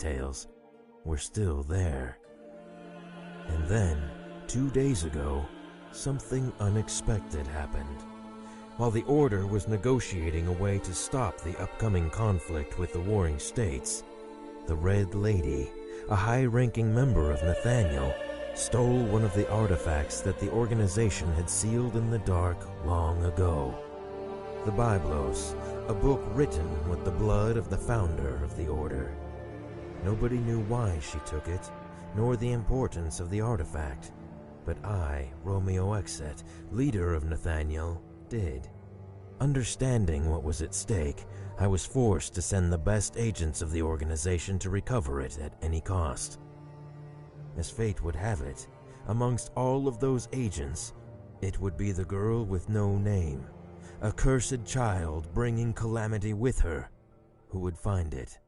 tales were still there. And then, 2 days ago, something unexpected happened. While the Order was negotiating a way to stop the upcoming conflict with the warring states, the Red Lady, a high-ranking member of Nathaniel, stole one of the artifacts that the organization had sealed in the dark long ago. The Biblos, a book written with the blood of the founder of the Order. Nobody knew why she took it, nor the importance of the artifact, but I, Romeo Exet, leader of Nathaniel, did. Understanding what was at stake, I was forced to send the best agents of the organization to recover it at any cost. As fate would have it, amongst all of those agents, it would be the girl with no name, a cursed child bringing calamity with her, who would find it.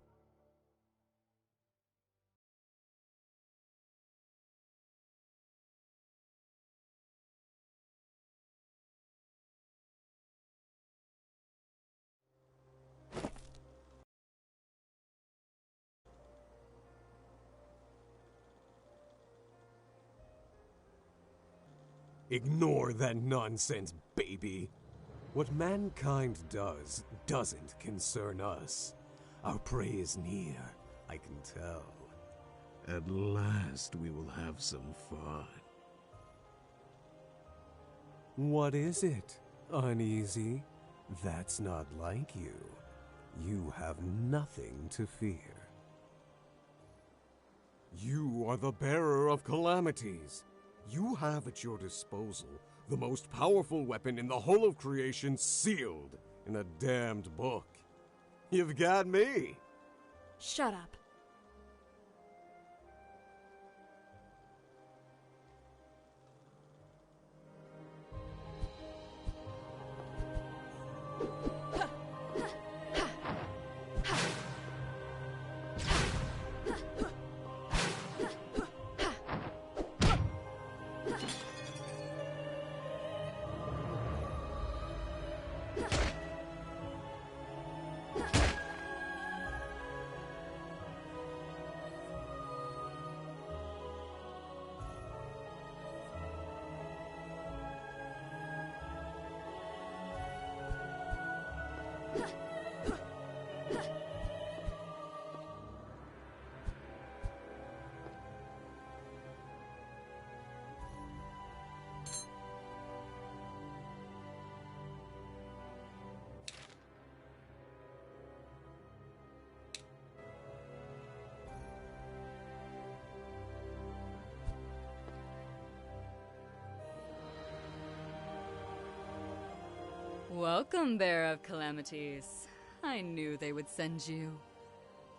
Ignore that nonsense, baby. What mankind does doesn't concern us. Our prey is near, I can tell. At last we will have some fun. What is it? Uneasy? That's not like you. You have nothing to fear. You are the bearer of calamities. You have at your disposal the most powerful weapon in the whole of creation sealed in a damned book. You've got me. Shut up. Welcome, Bearer of Calamities. I knew they would send you.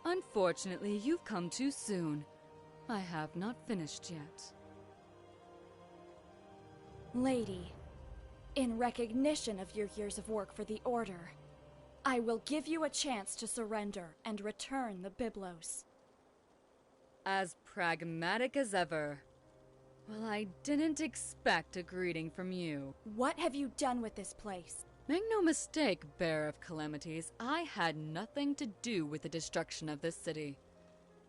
Unfortunately, you've come too soon. I have not finished yet. Lady, in recognition of your years of work for the Order, I will give you a chance to surrender and return the Biblos. As pragmatic as ever. Well, I didn't expect a greeting from you. What have you done with this place? Make no mistake, Bearer of Calamities, I had nothing to do with the destruction of this city.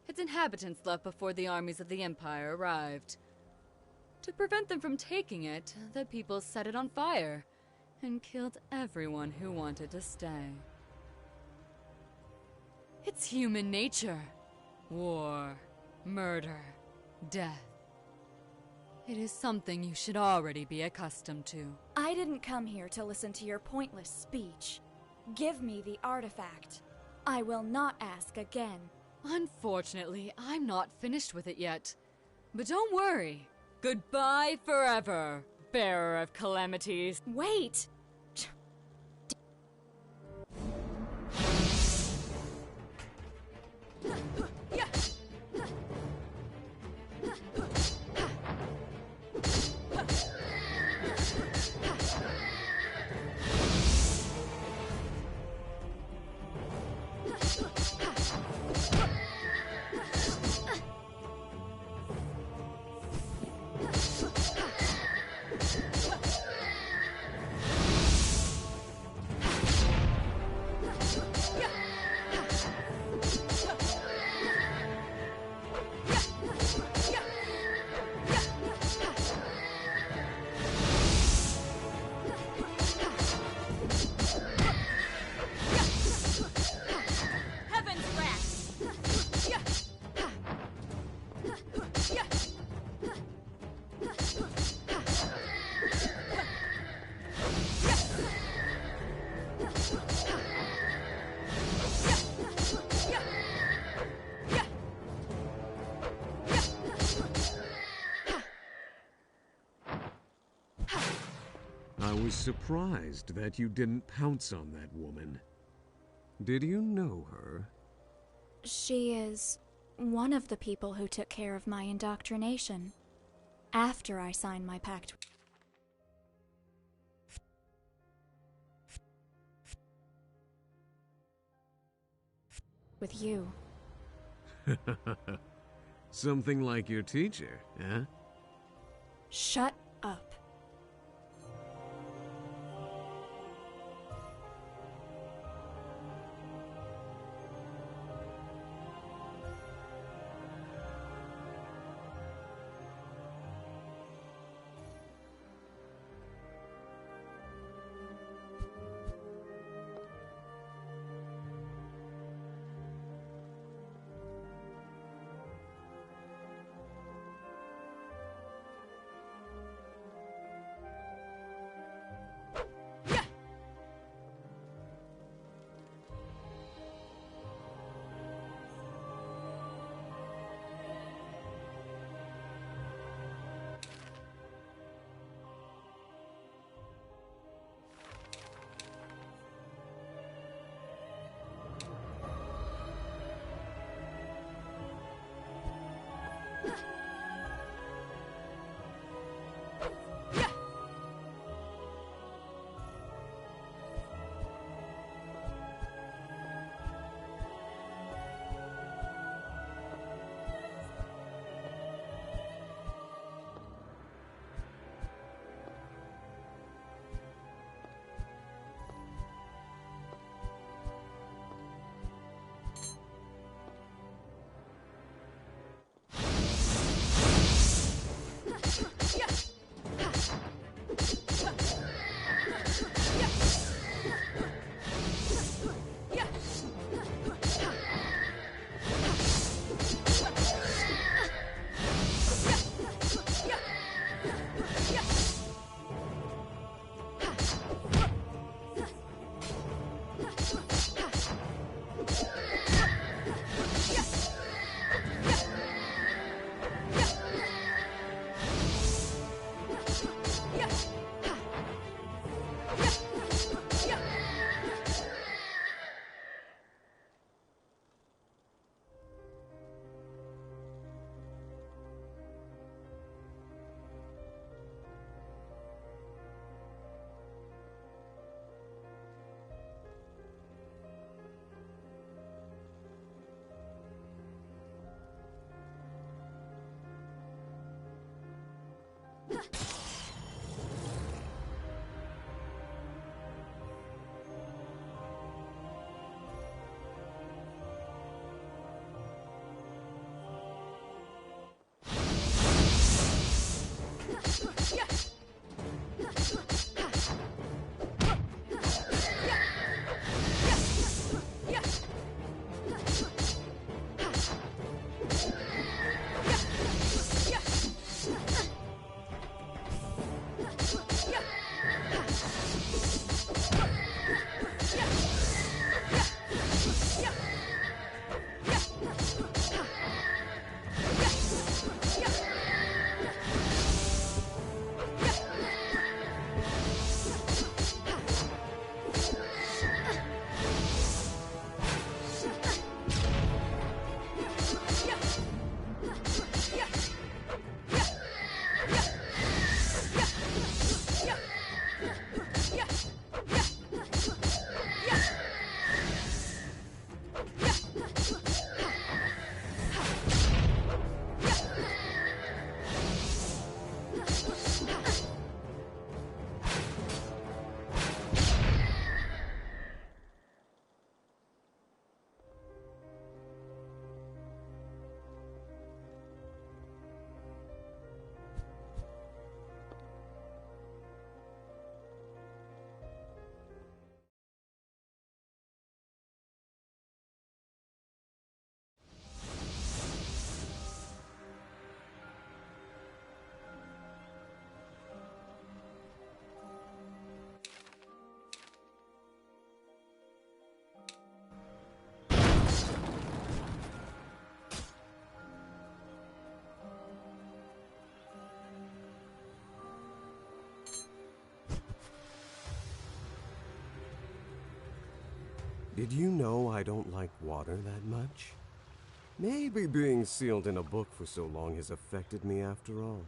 Its inhabitants left before the armies of the Empire arrived. To prevent them from taking it, the people set it on fire and killed everyone who wanted to stay. It's human nature. War, murder, death. It is something you should already be accustomed to. I didn't come here to listen to your pointless speech. Give me the artifact. I will not ask again. Unfortunately, I'm not finished with it yet. But don't worry. Goodbye forever, Bearer of Calamities. Wait! was surprised that you didn't pounce on that woman. Did you know her? She is one of the people who took care of my indoctrination after I signed my pact with you. Something like your teacher, huh? Shut up. Did you know I don't like water that much? Maybe being sealed in a book for so long has affected me after all.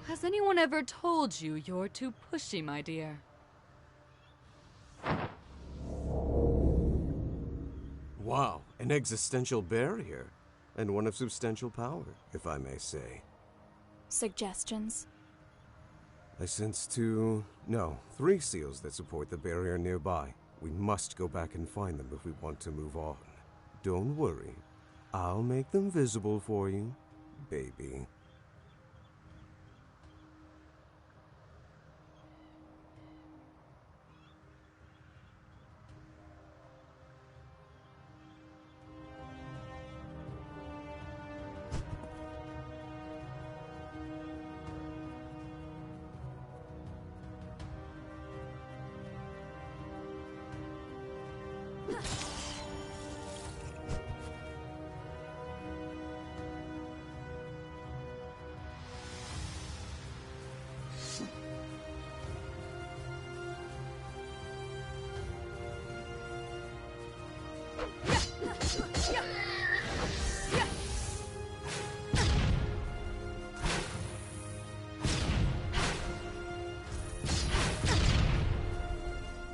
Has anyone ever told you you're too pushy, my dear? Wow, an existential barrier. And one of substantial power, if I may say. Suggestions? I sense three seals that support the barrier nearby. We must go back and find them if we want to move on. Don't worry. I'll make them visible for you, baby.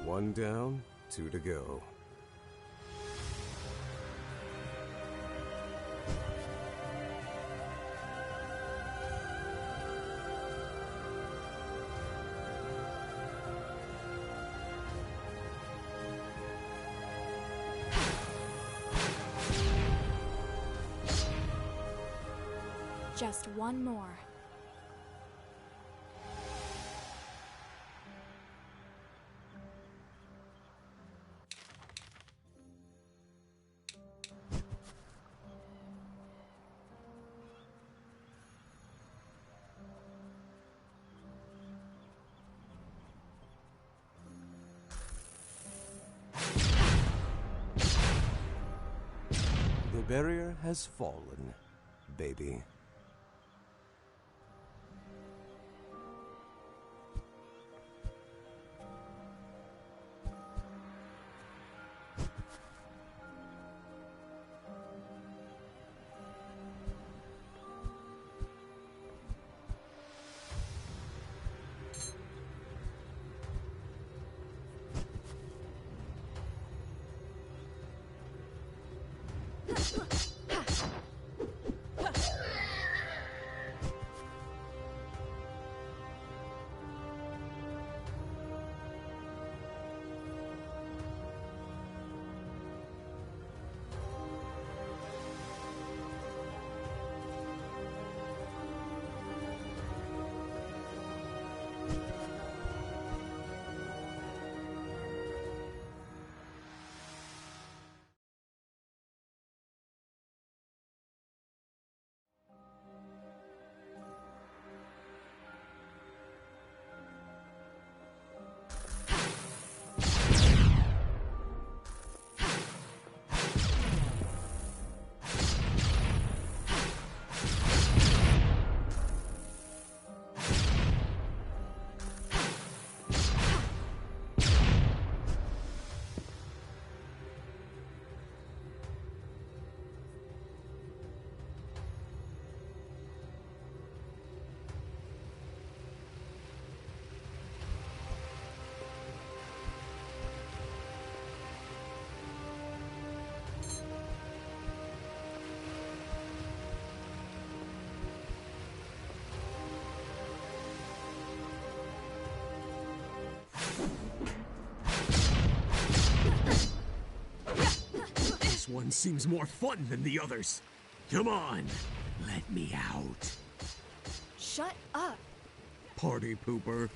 One down, two to go. Just one more. The barrier has fallen, baby. one seems more fun than the others. Come on, let me out. Shut up! Party pooper.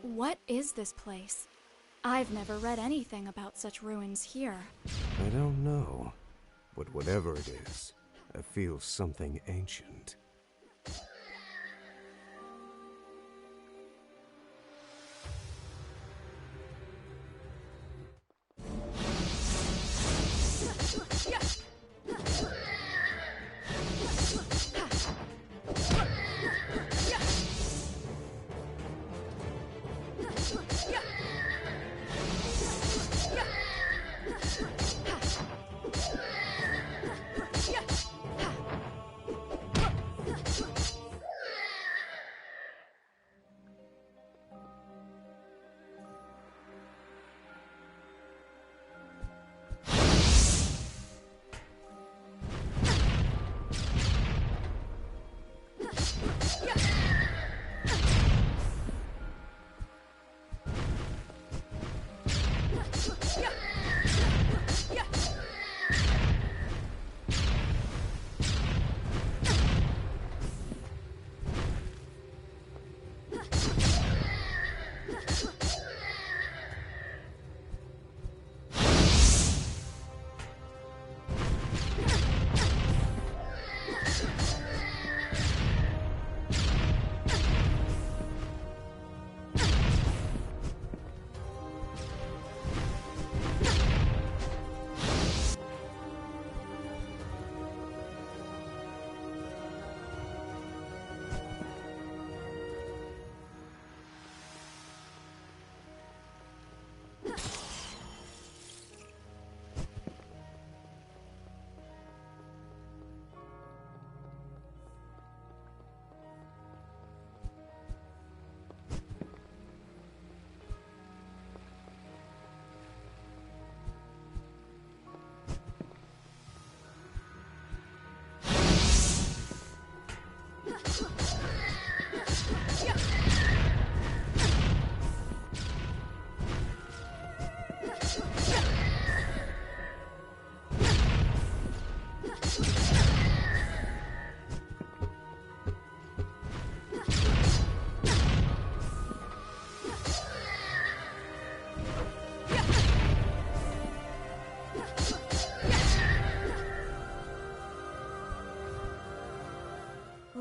What is this place? I've never read anything about such ruins here. I don't know. But whatever it is, I feel something ancient.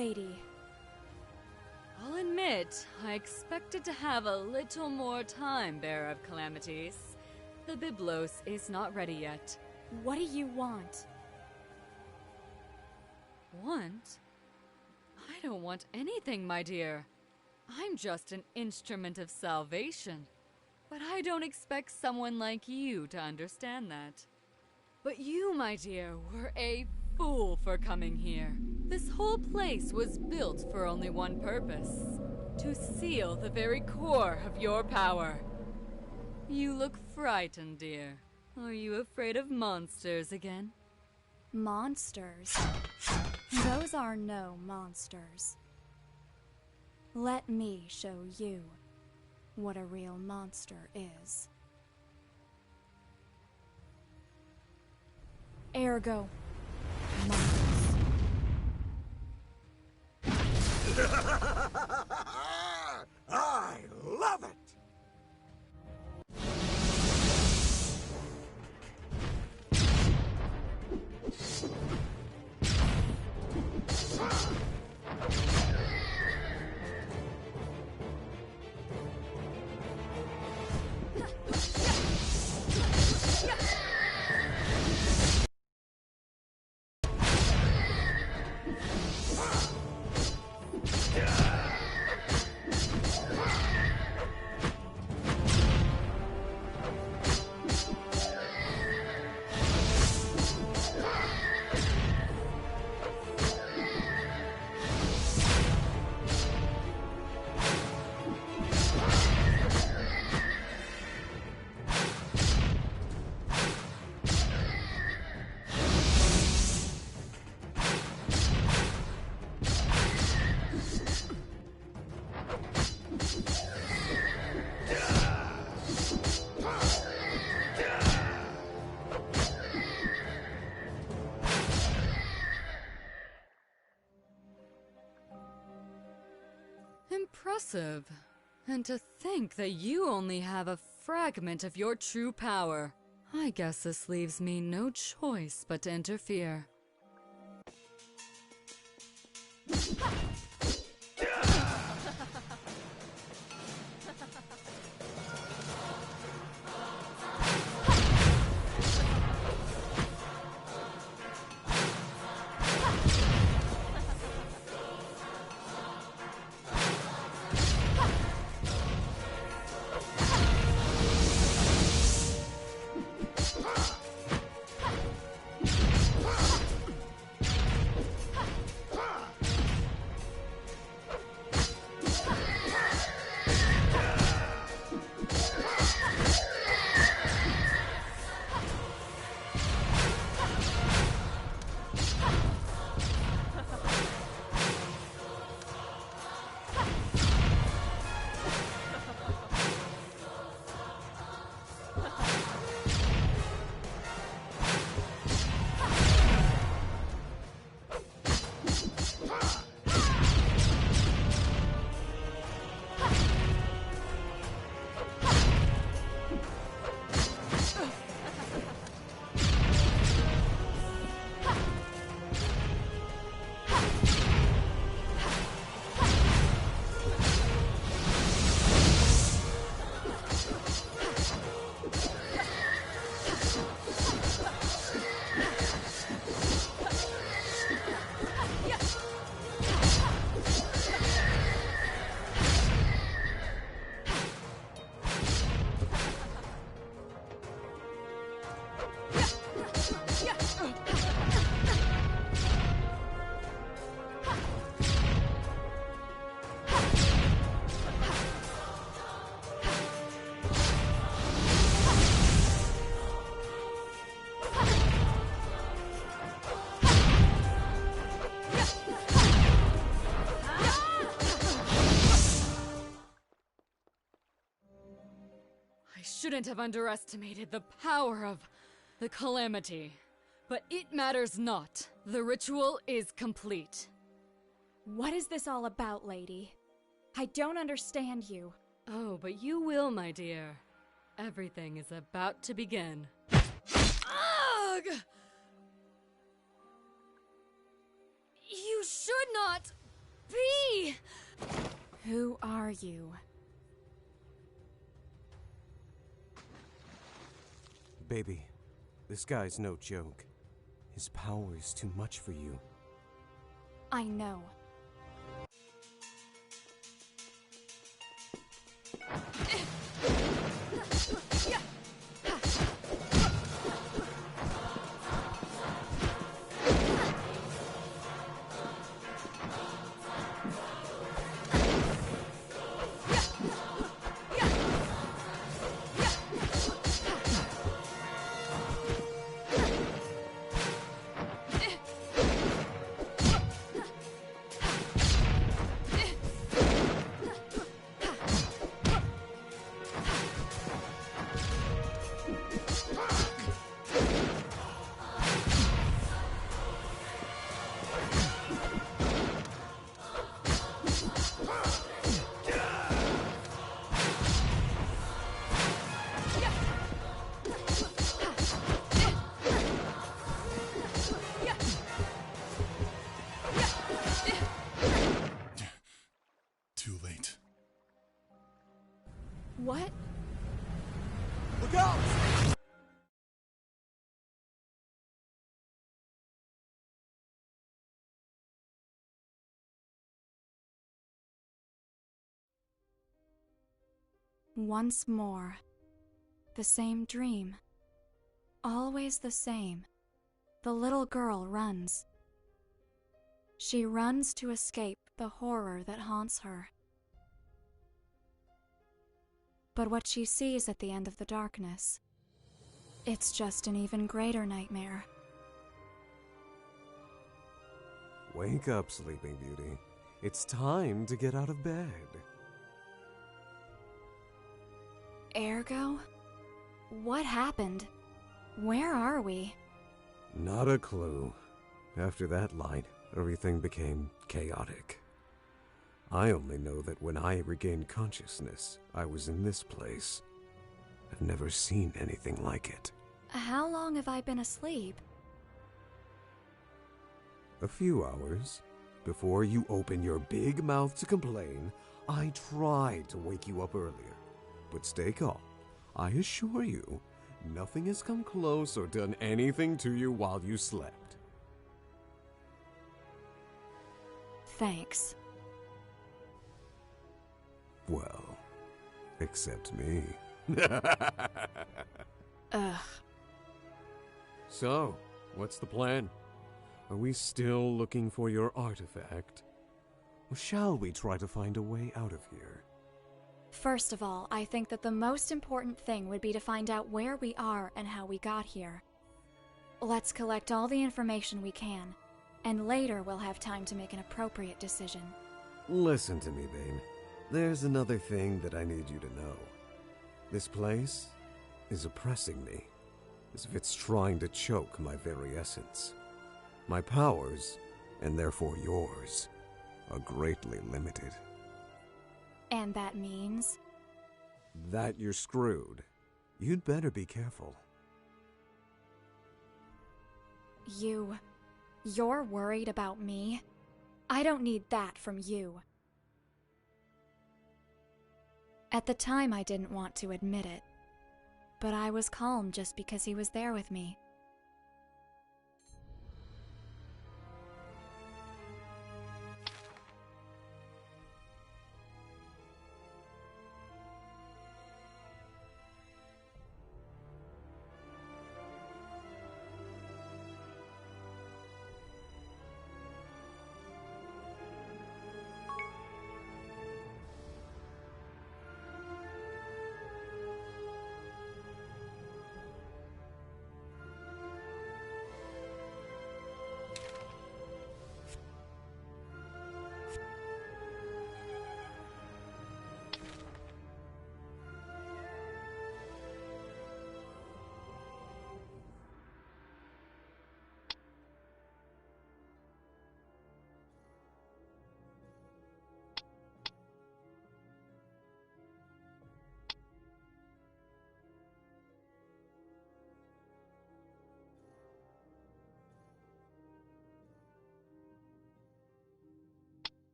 lady. I'll admit, I expected to have a little more time, Bearer of Calamities. The Byblos is not ready yet. What do you want? Want? I don't want anything, my dear. I'm just an instrument of salvation. But I don't expect someone like you to understand that. But you, my dear, were a fool for coming here. This whole place was built for only one purpose: to seal the very core of your power. You look frightened, dear. Are you afraid of monsters again? Monsters? Those are no monsters. Let me show you what a real monster is. Ergo, Mars. I love it! Impressive. And to think that you only have a fragment of your true power. I guess this leaves me no choice but to interfere. I shouldn't have underestimated the power of the calamity. But it matters not. The ritual is complete. What is this all about, lady? I don't understand you. Oh, but you will, my dear. Everything is about to begin. Ugh! You should not be! Who are you? Baby, this guy's no joke. His power is too much for you. I know. Too late. What? Look out! Once more. The same dream. Always the same. The little girl runs. She runs to escape the horror that haunts her. But what she sees at the end of the darkness, it's just an even greater nightmare. Wake up, Sleeping Beauty. It's time to get out of bed. Ergo? What happened? Where are we? Not a clue. After that light, everything became chaotic. I only know that when I regained consciousness, I was in this place. I've never seen anything like it. How long have I been asleep? A few hours. Before you open your big mouth to complain, I tried to wake you up earlier. But stay calm. I assure you, nothing has come close or done anything to you while you slept. Thanks. Well, except me. Ugh. So, what's the plan? Are we still looking for your artifact? Or shall we try to find a way out of here? First of all, I think that the most important thing would be to find out where we are and how we got here. Let's collect all the information we can, and later we'll have time to make an appropriate decision. Listen to me, babe. There's another thing that I need you to know. This place is oppressing me, as if it's trying to choke my very essence. My powers, and therefore yours, are greatly limited. And that means? That you're screwed. You'd better be careful. You're worried about me? I don't need that from you. At the time, I didn't want to admit it, but I was calm just because he was there with me.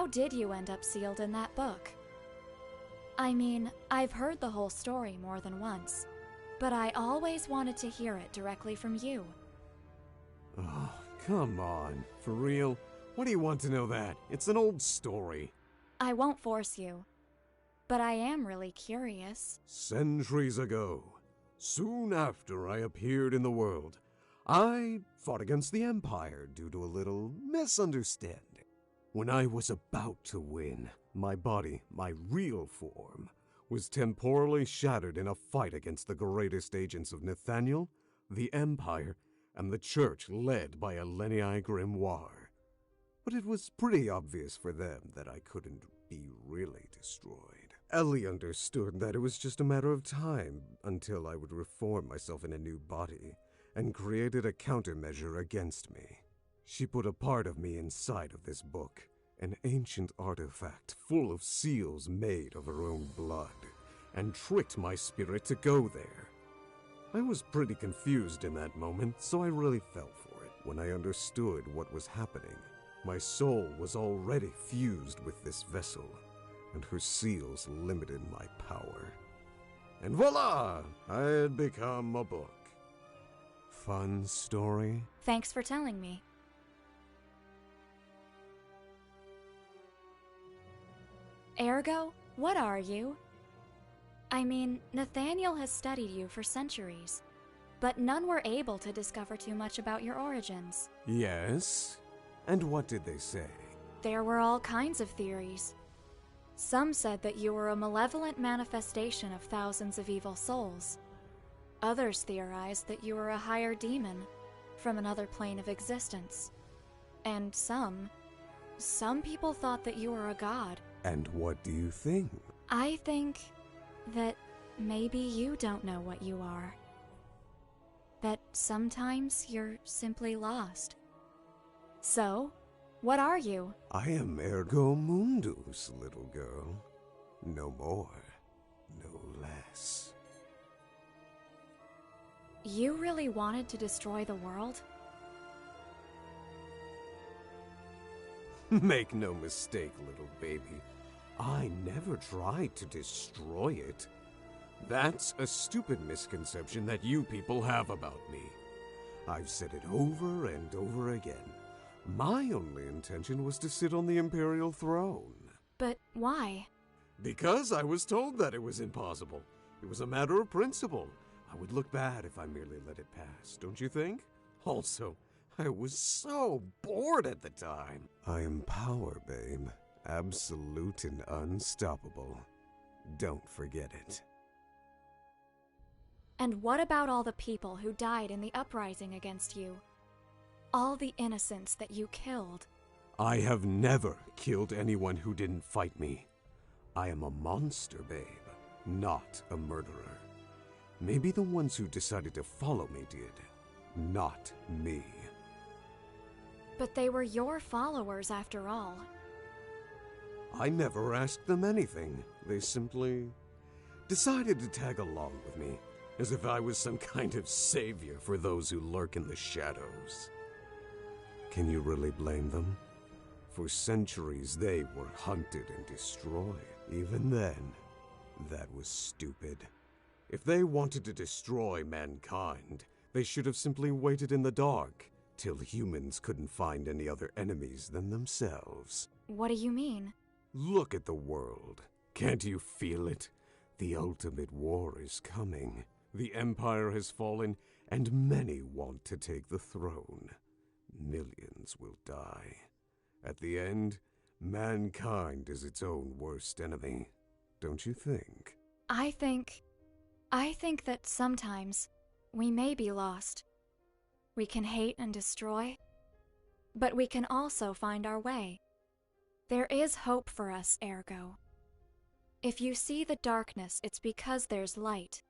how did you end up sealed in that book? I mean, I've heard the whole story more than once, but I always wanted to hear it directly from you. Oh, come on. For real? What do you want to know that? It's an old story. I won't force you, but I am really curious. Centuries ago, soon after I appeared in the world, I fought against the Empire due to a little misunderstanding. When I was about to win, my body, my real form, was temporally shattered in a fight against the greatest agents of Nathaniel, the Empire, and the Church led by Elenii Grimoire. But it was pretty obvious for them that I couldn't be really destroyed. Ellie understood that it was just a matter of time until I would reform myself in a new body, and created a countermeasure against me. She put a part of me inside of this book, an ancient artifact full of seals made of her own blood, and tricked my spirit to go there. I was pretty confused in that moment, so I really fell for it. When I understood what was happening, my soul was already fused with this vessel, and her seals limited my power. And voila! I had become a book. Fun story? Thanks for telling me. Ergo, what are you? I mean, Nathaniel has studied you for centuries, but none were able to discover too much about your origins. Yes? And what did they say? There were all kinds of theories. Some said that you were a malevolent manifestation of thousands of evil souls. Others theorized that you were a higher demon from another plane of existence. And some people thought that you were a god. And what do you think? I think that maybe you don't know what you are. That sometimes you're simply lost. So, what are you? I am Ergo Mundus, little girl. No more, no less. You really wanted to destroy the world? Make no mistake, little baby. I never tried to destroy it. That's a stupid misconception that you people have about me. I've said it over and over again. My only intention was to sit on the Imperial throne. But why? Because I was told that it was impossible. It was a matter of principle. I would look bad if I merely let it pass, don't you think? Also, I was so bored at the time. I am power, babe. Absolute and unstoppable. Don't forget it. And what about all the people who died in the uprising against you? All the innocents that you killed? I have never killed anyone who didn't fight me. I am a monster, babe, not a murderer. Maybe the ones who decided to follow me did, not me. But they were your followers after all. I never asked them anything. They simply decided to tag along with me, as if I was some kind of savior for those who lurk in the shadows. Can you really blame them? For centuries they were hunted and destroyed. Even then, that was stupid. If they wanted to destroy mankind, they should have simply waited in the dark till humans couldn't find any other enemies than themselves. What do you mean? Look at the world. Can't you feel it? The ultimate war is coming. The Empire has fallen, and many want to take the throne. Millions will die. At the end, mankind is its own worst enemy. Don't you think? I think that sometimes we may be lost. We can hate and destroy, but we can also find our way. There is hope for us, Ergo. If you see the darkness, it's because there's light.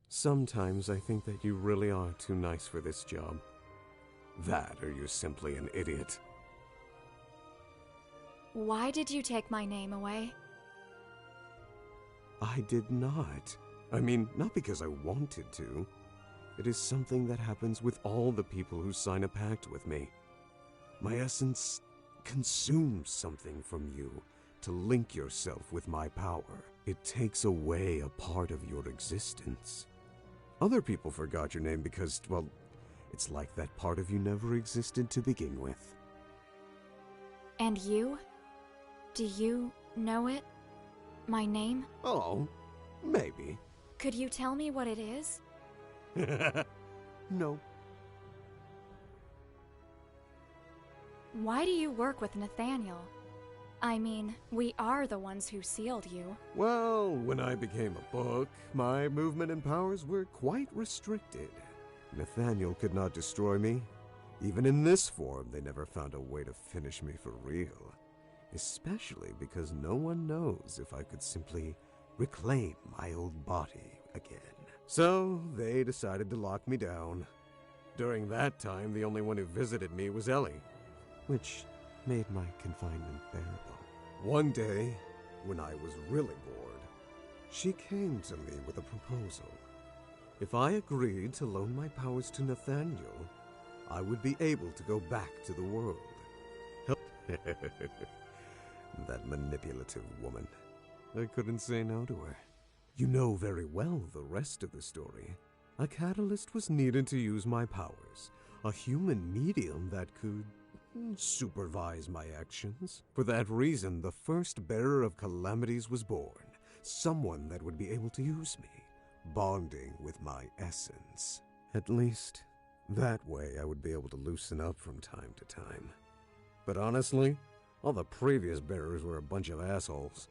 Sometimes I think that you really are too nice for this job. That, or you're simply an idiot. Why did you take my name away? I did not. I mean, not because I wanted to. It is something that happens with all the people who sign a pact with me. My essence consumes something from you to link yourself with my power. It takes away a part of your existence. Other people forgot your name because, well, it's like that part of you never existed to begin with. And you? Do you know it? My name? Oh, maybe. Could you tell me what it is? No. Why do you work with Nathaniel? I mean, we are the ones who sealed you. Well, when I became a book, my movement and powers were quite restricted. Nathaniel could not destroy me. Even in this form, they never found a way to finish me for real. Especially because no one knows if I could simply reclaim my old body again. So, they decided to lock me down. During that time, the only one who visited me was Ellie, which made my confinement bearable. One day, when I was really bored, she came to me with a proposal. If I agreed to loan my powers to Nathaniel, I would be able to go back to the world. That manipulative woman. I couldn't say no to her. You know very well the rest of the story. A catalyst was needed to use my powers. A human medium that could supervise my actions. For that reason, the first bearer of calamities was born. Someone that would be able to use me, bonding with my essence. At least, that way I would be able to loosen up from time to time. But honestly, all the previous bearers were a bunch of assholes.